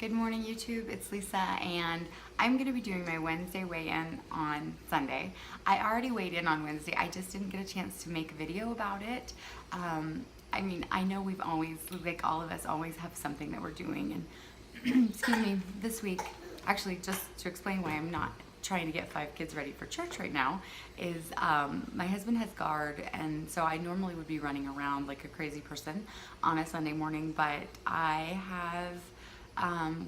Good morning, YouTube. It's Lisa, and I'm going to be doing my Wednesday weigh-in on Sunday. I already weighed in on Wednesday. I just didn't get a chance to make a video about it. I know we've always, like all of us, always have something that we're doing. And excuse me, this week, actually, just to explain why I'm not trying to get 5 kids ready for church right now, is my husband has guard, and so I normally would be running around like a crazy person on a Sunday morning, but I have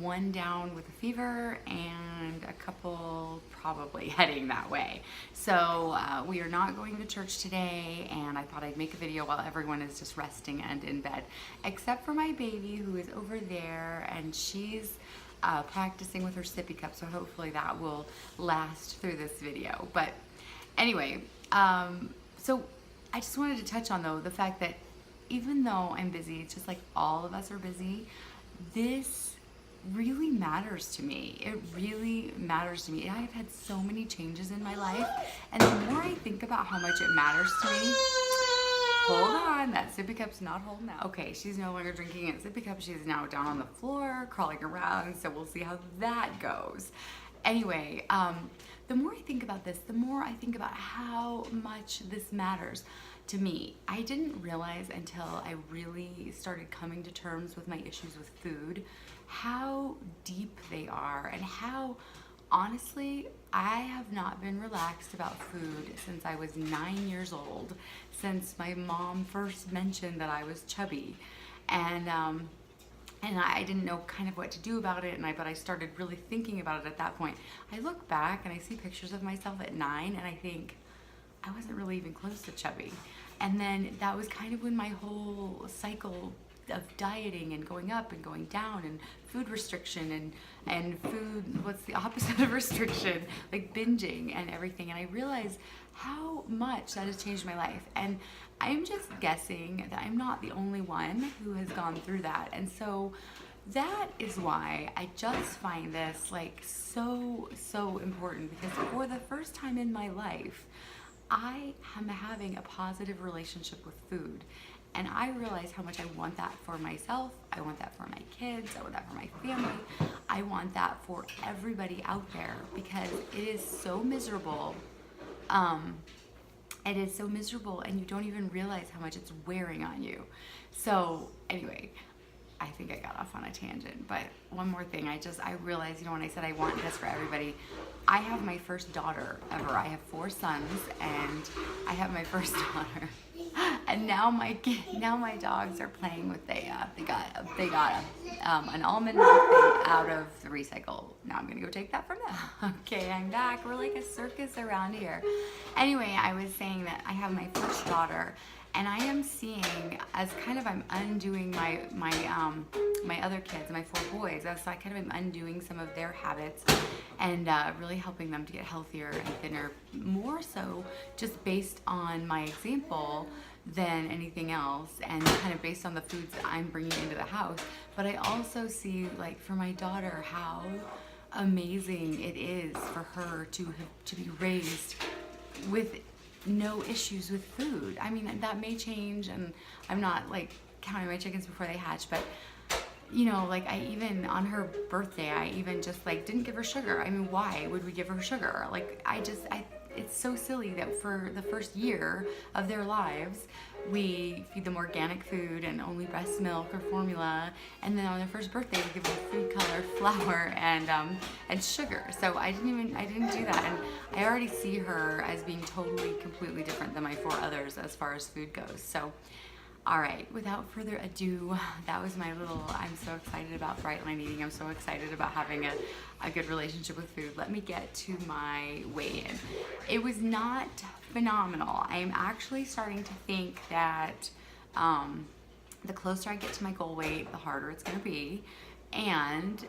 one down with a fever and a couple probably heading that way. So we are not going to church today, and I thought I'd make a video while everyone is just resting and in bed, except for my baby who is over there, and she's practicing with her sippy cup, so hopefully that will last through this video. But anyway, so I just wanted to touch on, though, the fact that even though I'm busy, just like all of us are busy, this really matters to me. It really matters to me. I've had so many changes in my life, and the more I think about how much it matters to me, hold on, that sippy cup's not holding out. Okay, she's no longer drinking it sippy cup. She's now down on the floor, crawling around, so we'll see how that goes. Anyway, the more I think about this, the more I think about how much this matters to me. I didn't realize until I really started coming to terms with my issues with food, how deep they are, and how honestly I have not been relaxed about food since I was 9 years old, since my mom first mentioned that I was chubby, and I didn't know kind of what to do about it, but I started really thinking about it at that point. I look back and I see pictures of myself at 9, and I think I wasn't really even close to chubby. And then that was kind of when my whole cycle of dieting and going up and going down and food restriction and food, what's the opposite of restriction, like binging and everything. And I realized how much that has changed my life. And I'm just guessing that I'm not the only one who has gone through that. And so that is why I just find this like so important, because for the first time in my life, I am having a positive relationship with food, and I realize how much I want that for myself. I want that for my kids. I want that for my family. I want that for everybody out there, because it is so miserable. It is so miserable, and you don't even realize how much it's wearing on you. So anyway, I think I got off on a tangent, but one more thing. I realized, when I said I want this for everybody, I have my first daughter ever. I have 4 sons, and I have my first daughter. And now my dogs are playing with they got an almond milk thing out of the recycle. Now I'm gonna go take that from them. Okay, I'm back. We're like a circus around here. Anyway, I was saying that I have my first daughter, and I am seeing, as kind of I'm undoing my other kids, my 4 boys, as I kind of am undoing some of their habits and really helping them to get healthier and thinner, more so just based on my example than anything else, and kind of based on the foods that I'm bringing into the house. But I also see, like, for my daughter, how amazing it is for her to be raised with no issues with food. I mean, that may change, and I'm not like counting my chickens before they hatch, but like I even on her birthday, I even just like didn't give her sugar. I mean, why would we give her sugar? Like it's so silly that for the first year of their lives, we feed them organic food and only breast milk or formula, and then on their first birthday, we give them food color, flour, and sugar. So I didn't do that, and I already see her as being totally, completely different than my 4 others as far as food goes. So, all right, without further ado, that was my little, I'm so excited about Bright Line Eating. I'm so excited about having a good relationship with food. Let me get to my weigh-in. It was not phenomenal. I'm actually starting to think that the closer I get to my goal weight, the harder it's gonna be. And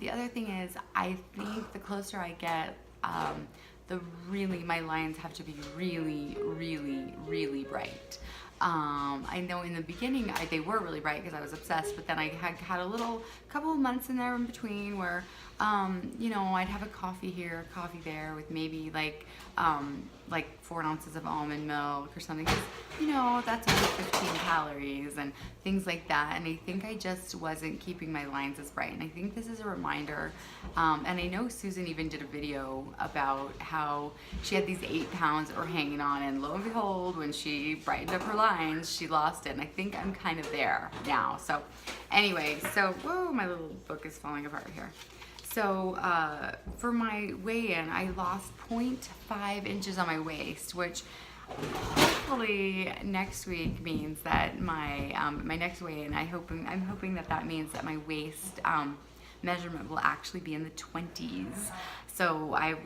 the other thing is, I think the closer I get, my lines have to be really bright. I know in the beginning they were really bright because I was obsessed, but then I had a couple of months in there in between where I'd have a coffee here, a coffee there, with maybe like like 4 ounces of almond milk or something, 'cause, you know, that's only 15 calories and things like that. And I think I just wasn't keeping my lines as bright. And I think this is a reminder. And I know Susan even did a video about how she had these 8 pounds that were hanging on, and lo and behold, when she brightened up her lines, she lost it. And I think I'm kind of there now. So anyway, so, whoa, my little book is falling apart here. So for my weigh-in, I lost 0.5 inches on my waist, which hopefully next week means that my my next weigh-in, I'm hoping that means that my waist measurement will actually be in the 20s. So I'd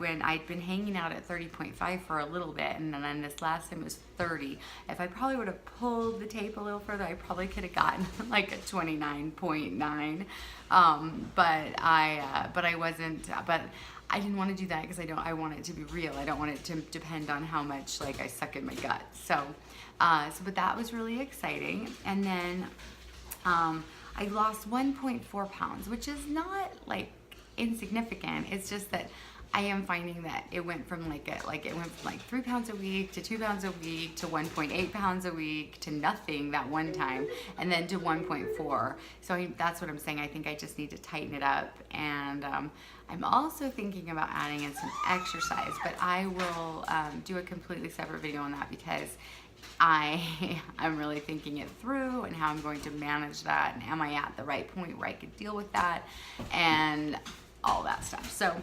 been hanging out at 30.5 for a little bit, and then this last time it was 30. If I probably would have pulled the tape a little further, I probably could have gotten like a 29.9. But I wasn't. But I didn't want to do that because I want it to be real. I don't want it to depend on how much like I suck in my gut. So but that was really exciting. And then I lost 1.4 pounds, which is not like insignificant. It's just that I am finding that it went from like 3 pounds a week to 2 pounds a week to 1.8 pounds a week to nothing that one time, and then to 1.4. So that's what I'm saying. I think I just need to tighten it up. And I'm also thinking about adding in some exercise, but I will do a completely separate video on that, because I'm really thinking it through and how I'm going to manage that, and am I at the right point where I could deal with that and all that stuff. So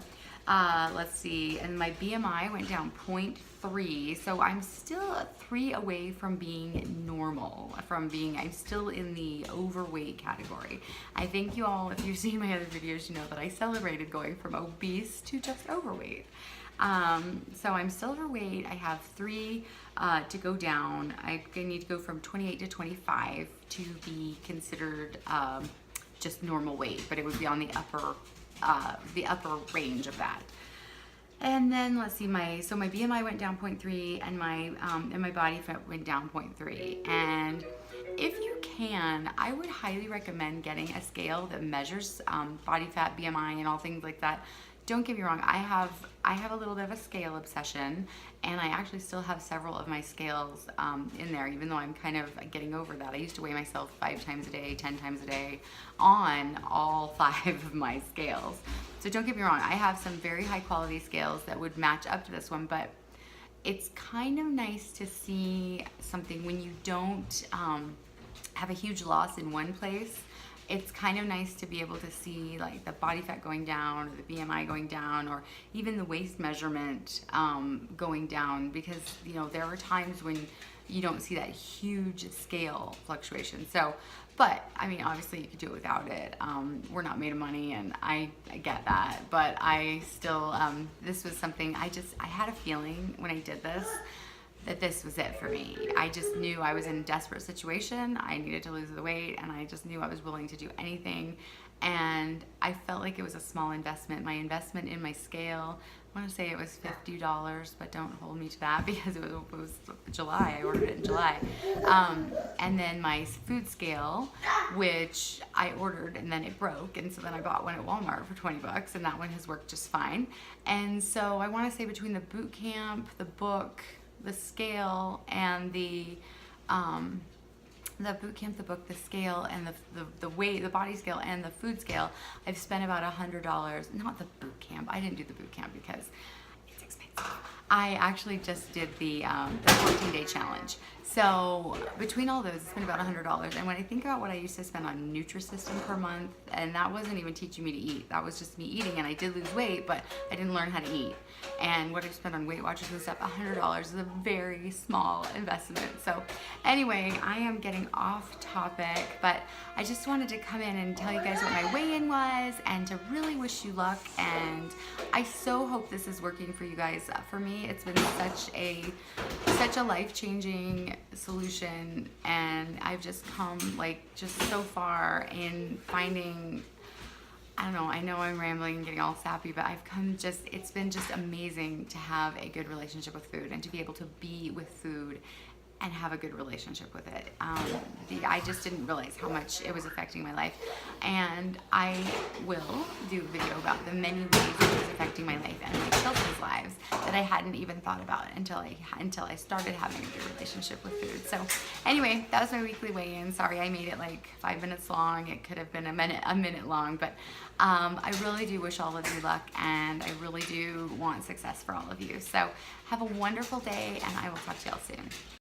let's see, and my BMI went down 0.3, so I'm still 3 away from being normal, I'm still in the overweight category. I think you all, if you've seen my other videos, you know that I celebrated going from obese to just overweight. So I'm still overweight. I have 3 to go down. I need to go from 28 to 25 to be considered just normal weight, but it would be on the upper range of that. And then let's see, my BMI went down 0.3, and my body fat went down 0.3. And if you can, I would highly recommend getting a scale that measures body fat, BMI, and all things like that. Don't get me wrong, I have a little bit of a scale obsession, and I actually still have several of my scales in there, even though I'm kind of getting over that. I used to weigh myself 5 times a day, 10 times a day on all 5 of my scales. So don't get me wrong, I have some very high quality scales that would match up to this one, but it's kind of nice to see something when you don't have a huge loss in one place. It's kind of nice to be able to see like the body fat going down, or the BMI going down, or even the waist measurement going down, because you know there are times when you don't see that huge scale fluctuation. So, but I mean, obviously you could do it without it. We're not made of money, and I get that, but I still this was something I had a feeling when I did this that this was it for me. I just knew I was in a desperate situation. I needed to lose the weight, and I just knew I was willing to do anything. And I felt like it was a small investment. My investment in my scale, I want to say it was $50, but don't hold me to that because it was July. I ordered it in July. And then my food scale, which I ordered and then it broke, and so then I bought one at Walmart for 20 bucks, and that one has worked just fine. And so I want to say between the boot camp, the book, the scale, and the boot camp, the book, the scale, and the weight, the body scale, and the food scale, I've spent about $100. Not the boot camp. I didn't do the boot camp because it's expensive. I actually just did the 14-day challenge. So between all those, it's been about $100. And when I think about what I used to spend on Nutrisystem per month, and that wasn't even teaching me to eat. That was just me eating, and I did lose weight, but I didn't learn how to eat. And what I've spent on Weight Watchers and stuff, $100 is a very small investment. So anyway, I am getting off topic, but I just wanted to come in and tell you guys what my weigh-in was, and to really wish you luck. And I so hope this is working for you guys. For me, it's been such a life-changing solution, and I've just come just so far in finding, I know I'm rambling and getting all sappy, but it's been just amazing to have a good relationship with food, and to be able to be with food and have a good relationship with it. I just didn't realize how much it was affecting my life, and I will do a video about the many ways it was affecting my life and my children's lives that I hadn't even thought about until I started having a good relationship with food. So anyway, that was my weekly weigh-in. Sorry I made it like 5 minutes long. It could have been a minute long, but I really do wish all of you luck, and I really do want success for all of you. So have a wonderful day, and I will talk to y'all soon.